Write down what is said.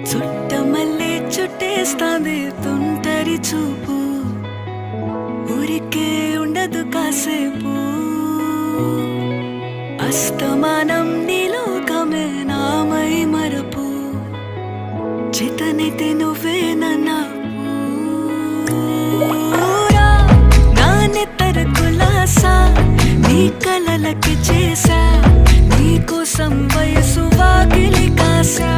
చుట్టమల్లే చుట్టేస్తాంది తుంటరి చూపు, ఊరికే ఉండదు కాసేపు. అస్తమానం నీలోకమే నామై మరపు, చేతనైతే నువ్వే నన్నా నా నెత్తర కులాసా, నీ కలలకి చేసా, నీ కోసం వయసు వాకిలి కాసా.